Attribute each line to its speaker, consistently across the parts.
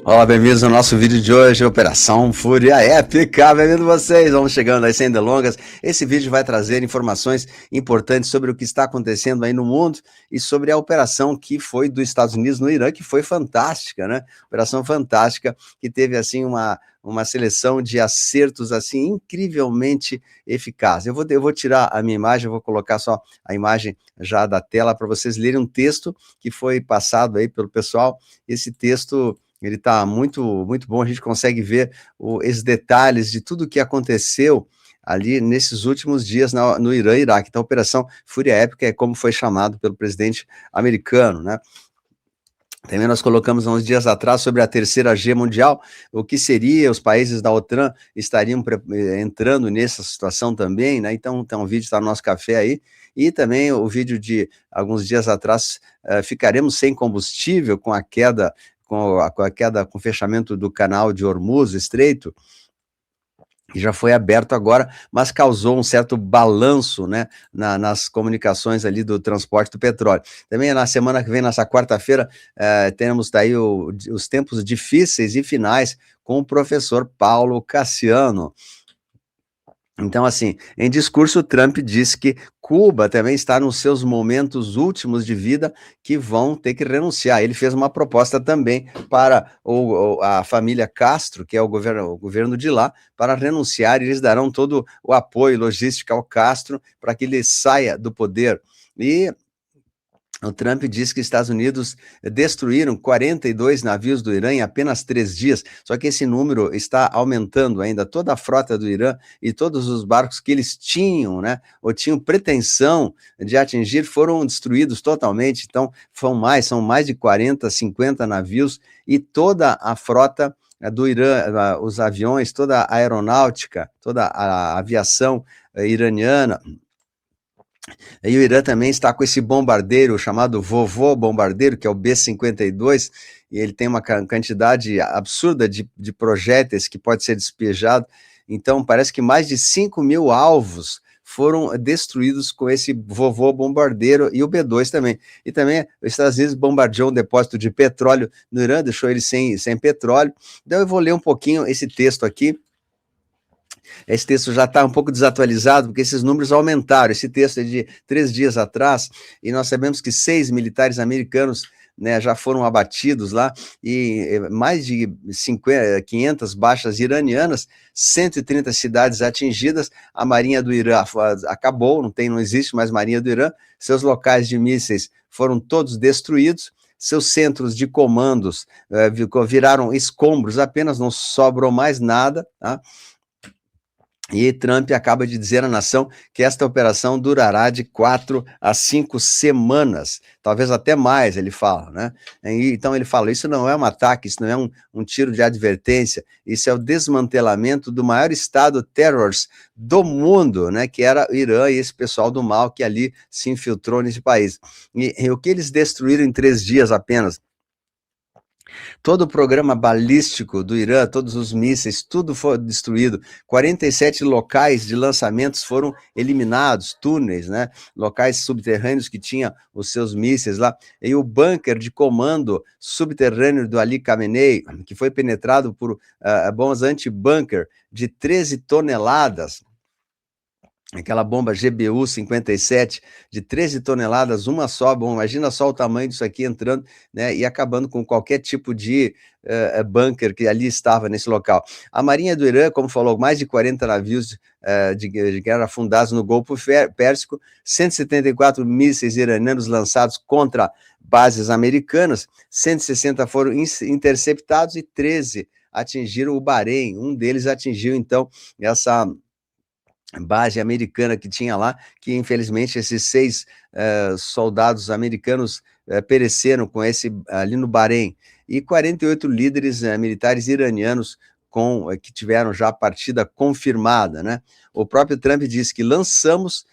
Speaker 1: Olá, bem-vindos ao nosso vídeo de hoje, Operação Fúria Épica. Bem-vindo vocês, vamos chegando aí sem delongas. Esse vídeo vai trazer informações importantes sobre o que está acontecendo aí no mundo e sobre a operação que foi dos Estados Unidos no Irã, que foi fantástica, né? Operação fantástica, que teve assim uma seleção de acertos assim incrivelmente eficaz. Eu vou tirar a minha imagem, eu vou colocar só a imagem já da tela para vocês lerem um texto que foi passado aí pelo pessoal. Esse texto ele está muito bom, a gente consegue ver esses detalhes de tudo o que aconteceu ali nesses últimos dias no Irã e Iraque. Então, a Operação Fúria Épica é como foi chamado pelo presidente americano, né? Também nós colocamos há uns dias atrás sobre a terceira G mundial, o que seria, os países da OTAN estariam entrando nessa situação também, né? Então, tem um vídeo, está no nosso café aí, e também o vídeo de alguns dias atrás, ficaremos sem combustível com a queda, com o fechamento do canal de Hormuz, Estreito, que já foi aberto agora, mas causou um certo balanço, né, nas comunicações ali do transporte do petróleo. Também na semana que vem, nessa quarta-feira, temos daí os tempos difíceis e finais com o professor Paulo Cassiano. Então, assim, em discurso, Trump disse que Cuba também está nos seus momentos últimos de vida que vão ter que renunciar. Ele fez uma proposta também para a família Castro, que é o governo de lá, para renunciar, e eles darão todo o apoio logístico ao Castro para que ele saia do poder. E o Trump disse que os Estados Unidos destruíram 42 navios do Irã em apenas 3 dias, só que esse número está aumentando ainda. Toda a frota do Irã e todos os barcos que eles tinham, né, ou tinham pretensão de atingir, foram destruídos totalmente. Então, são mais de 40, 50 navios, e toda a frota do Irã, os aviões, toda a aeronáutica, toda a aviação iraniana. E o Irã também está com esse bombardeiro chamado Vovô Bombardeiro, que é o B-52, e ele tem uma quantidade absurda de projéteis que pode ser despejado. Então, parece que mais de 5 mil alvos foram destruídos com esse Vovô Bombardeiro, e o B-2 também. E também os Estados Unidos bombardeou um depósito de petróleo no Irã, deixou ele sem petróleo. Então, eu vou ler um pouquinho esse texto aqui. Esse texto já está um pouco desatualizado, porque esses números aumentaram. Esse texto é de 3 dias atrás, e nós sabemos que 6 militares americanos, né, já foram abatidos lá, e mais de 500 baixas iranianas, 130 cidades atingidas. A Marinha do Irã acabou, não existe mais Marinha do Irã, seus locais de mísseis foram todos destruídos, seus centros de comandos viraram escombros, apenas não sobrou mais nada, tá? E Trump acaba de dizer à nação que esta operação durará de 4 a 5 semanas, talvez até mais, ele fala, né? Então ele fala, isso não é um ataque, isso não é um tiro de advertência, isso é o desmantelamento do maior estado terror do mundo, né? Que era o Irã, e esse pessoal do mal que ali se infiltrou nesse país. E o que eles destruíram em 3 dias apenas? Todo o programa balístico do Irã, todos os mísseis, tudo foi destruído. 47 locais de lançamentos foram eliminados, túneis, né? Locais subterrâneos que tinham os seus mísseis lá. E o bunker de comando subterrâneo do Ali Khamenei, que foi penetrado por bombas anti-bunker de 13 toneladas. Aquela bomba GBU-57 de 13 toneladas, uma só, bom, imagina só o tamanho disso aqui entrando, né, e acabando com qualquer tipo de bunker que ali estava nesse local. A Marinha do Irã, como falou, mais de 40 navios de guerra afundados no Golfo Pérsico, 174 mísseis iranianos lançados contra bases americanas, 160 foram interceptados e 13 atingiram o Bahrein. Um deles atingiu, então, essa base americana que tinha lá, que infelizmente esses 6 soldados americanos pereceram com ali no Bahrein, e 48 líderes militares iranianos que tiveram já a partida confirmada, né? O próprio Trump disse que lançamos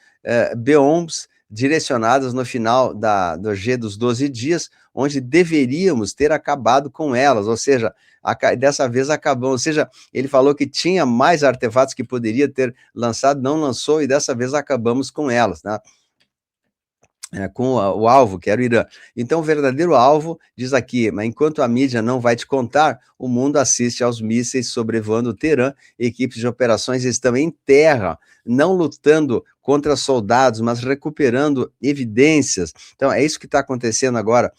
Speaker 1: bombas direcionadas no final do G dos 12 dias, onde deveríamos ter acabado com elas, ou seja, dessa vez acabou, ou seja, ele falou que tinha mais artefatos que poderia ter lançado, não lançou, e dessa vez acabamos com elas, né? com o alvo, que era o Irã. Então, o verdadeiro alvo, diz aqui, mas enquanto a mídia não vai te contar, o mundo assiste aos mísseis sobrevoando Teherã, equipes de operações estão em terra, não lutando contra soldados, mas recuperando evidências. Então, é isso que está acontecendo agora.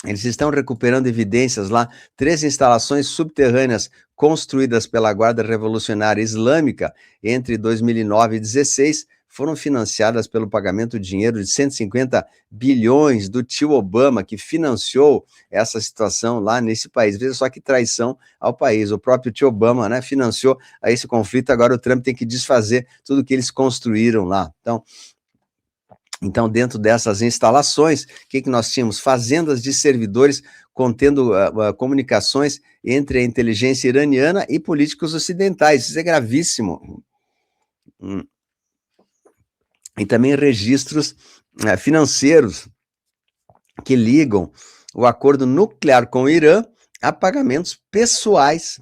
Speaker 1: Eles estão recuperando evidências lá, 3 instalações subterrâneas construídas pela Guarda Revolucionária Islâmica entre 2009 e 2016 foram financiadas pelo pagamento de dinheiro de 150 bilhões do tio Obama, que financiou essa situação lá nesse país. Veja só que traição ao país. O próprio tio Obama, né, financiou esse conflito, agora o Trump tem que desfazer tudo que eles construíram lá. Então, dentro dessas instalações, o que nós tínhamos? Fazendas de servidores contendo comunicações entre a inteligência iraniana e políticos ocidentais. Isso é gravíssimo. E também registros financeiros que ligam o acordo nuclear com o Irã a pagamentos pessoais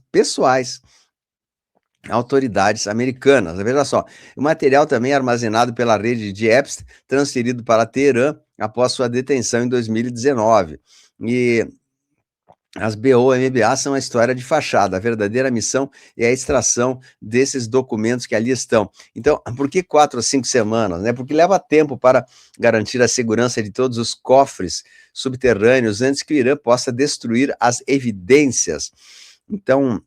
Speaker 1: autoridades americanas. Veja só, o material também é armazenado pela rede de Epstein, transferido para Teherã após sua detenção em 2019. E as BO-MBA são a história de fachada, a verdadeira missão é a extração desses documentos que ali estão. Então, por que 4 a 5 semanas? Né? Porque leva tempo para garantir a segurança de todos os cofres subterrâneos antes que o Irã possa destruir as evidências. Então,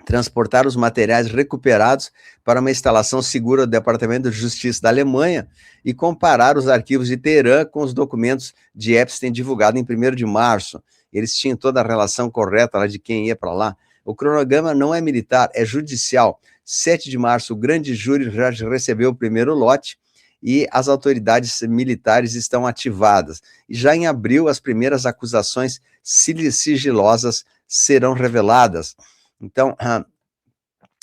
Speaker 1: transportar os materiais recuperados para uma instalação segura do Departamento de Justiça da Alemanha e comparar os arquivos de Teherã com os documentos de Epstein divulgados em 1º de março. Eles tinham toda a relação correta lá de quem ia para lá. O cronograma não é militar, é judicial. 7 de março, o grande júri já recebeu o primeiro lote e as autoridades militares estão ativadas. E já em abril, as primeiras acusações sigilosas serão reveladas. Então,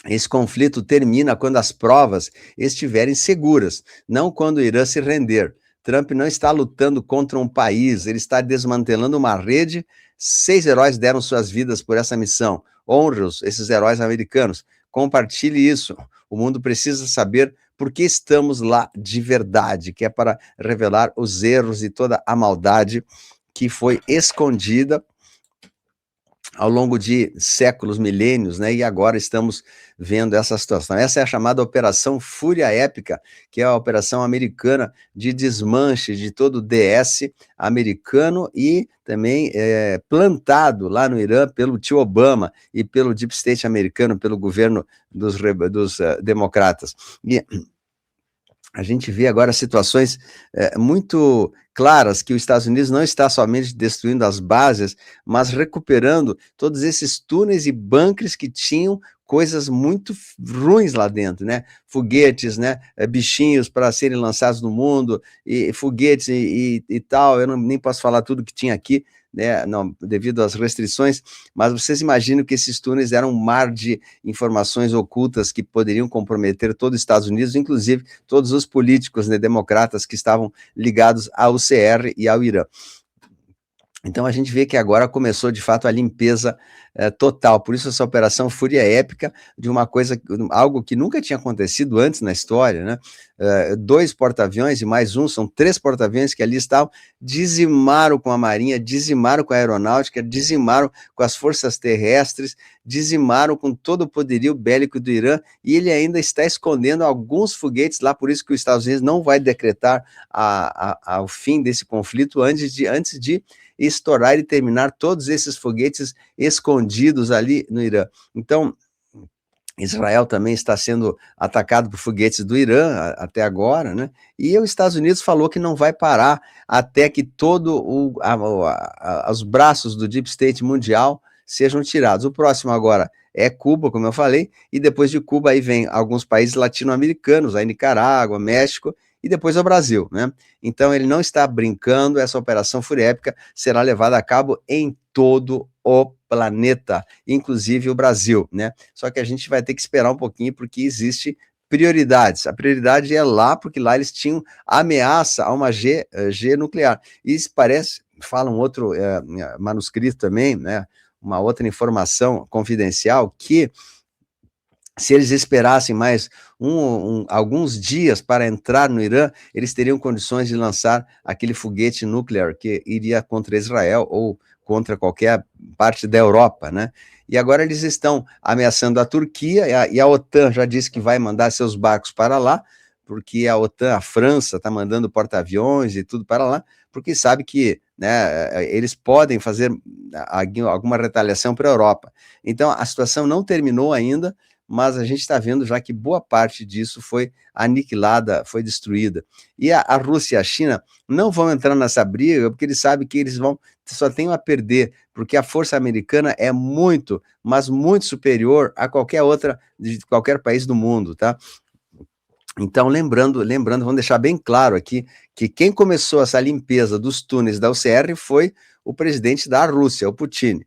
Speaker 1: esse conflito termina quando as provas estiverem seguras, não quando o Irã se render. Trump não está lutando contra um país, ele está desmantelando uma rede. 6 heróis deram suas vidas por essa missão. Honre-os, esses heróis americanos. Compartilhe isso. O mundo precisa saber por que estamos lá de verdade, que é para revelar os erros e toda a maldade que foi escondida ao longo de séculos, milênios, né? E agora estamos vendo essa situação. Essa é a chamada Operação Fúria Épica, que é a operação americana de desmanche de todo o DS americano e também plantado lá no Irã pelo tio Obama e pelo Deep State americano, pelo governo dos democratas. E a gente vê agora situações muito claras que os Estados Unidos não está somente destruindo as bases, mas recuperando todos esses túneis e bunkers que tinham coisas muito ruins lá dentro, né? Foguetes, né? Bichinhos para serem lançados no mundo, e foguetes e tal. Eu nem posso falar tudo que tinha aqui, né, não, devido às restrições, mas vocês imaginam que esses túneis eram um mar de informações ocultas que poderiam comprometer todo os Estados Unidos, inclusive todos os políticos, né, democratas que estavam ligados ao CR e ao Irã. Então a gente vê que agora começou de fato a limpeza total, por isso essa operação Fúria Épica, de uma coisa, algo que nunca tinha acontecido antes na história, né? 2 porta-aviões e mais um, são 3 porta-aviões que ali estavam, dizimaram com a marinha, dizimaram com a aeronáutica, dizimaram com as forças terrestres, dizimaram com todo o poderio bélico do Irã, e ele ainda está escondendo alguns foguetes lá, por isso que os Estados Unidos não vai decretar o fim desse conflito antes de estourar e terminar todos esses foguetes escondidos ali no Irã. Então, Israel também está sendo atacado por foguetes do Irã até agora, né? E os Estados Unidos falou que não vai parar até que os braços do Deep State mundial sejam tirados. O próximo agora é Cuba, como eu falei, e depois de Cuba aí vem alguns países latino-americanos, aí Nicarágua, México, e depois o Brasil, né? Então ele não está brincando, essa operação Fúria Épica será levada a cabo em todo o planeta, inclusive o Brasil, né? Só que a gente vai ter que esperar um pouquinho porque existe prioridades. A prioridade é lá porque lá eles tinham ameaça a uma G nuclear. E isso parece, fala um outro manuscrito também, né? Uma outra informação confidencial que se eles esperassem mais alguns dias para entrar no Irã, eles teriam condições de lançar aquele foguete nuclear que iria contra Israel ou contra qualquer parte da Europa, né? E agora eles estão ameaçando a Turquia, e a OTAN já disse que vai mandar seus barcos para lá, porque a OTAN, a França, está mandando porta-aviões e tudo para lá, porque sabe que, né, eles podem fazer alguma retaliação para a Europa. Então, a situação não terminou ainda, mas a gente está vendo já que boa parte disso foi aniquilada, foi destruída. E a Rússia e a China não vão entrar nessa briga, porque eles sabem que eles só têm a perder, porque a força americana é muito, mas muito superior a qualquer outra, de qualquer país do mundo, tá? Então, lembrando, vamos deixar bem claro aqui, que quem começou essa limpeza dos túneis da UCR foi o presidente da Rússia, o Putin.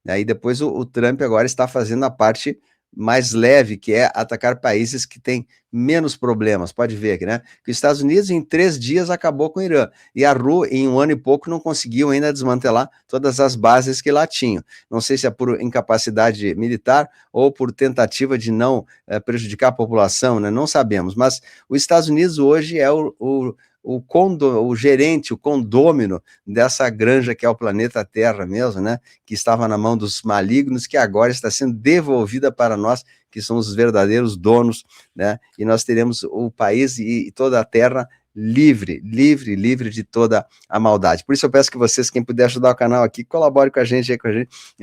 Speaker 1: Aí depois o Trump agora está fazendo a parte mais leve, que é atacar países que têm menos problemas. Pode ver aqui, né? Que os Estados Unidos, em 3 dias, acabou com o Irã. E a RU, em 1 ano e pouco, não conseguiu ainda desmantelar todas as bases que lá tinham. Não sei se é por incapacidade militar ou por tentativa de não prejudicar a população, né? Não sabemos. Mas os Estados Unidos hoje é o gerente, o condômino dessa granja que é o planeta Terra mesmo, né? Que estava na mão dos malignos, que agora está sendo devolvida para nós, que somos os verdadeiros donos, né? E nós teremos o país e toda a terra livre de toda a maldade. Por isso eu peço que vocês, quem puder ajudar o canal aqui, colabore com a gente,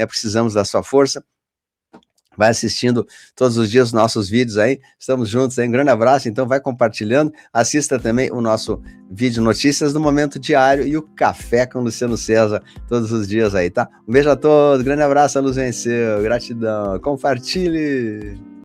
Speaker 1: precisamos da sua força. Vai assistindo todos os dias os nossos vídeos aí, estamos juntos aí, um grande abraço, então vai compartilhando, assista também o nosso vídeo notícias do Momento Diário e o Café com Luciano César, todos os dias aí, tá? Um beijo a todos, grande abraço, a luz venceu, gratidão, compartilhe!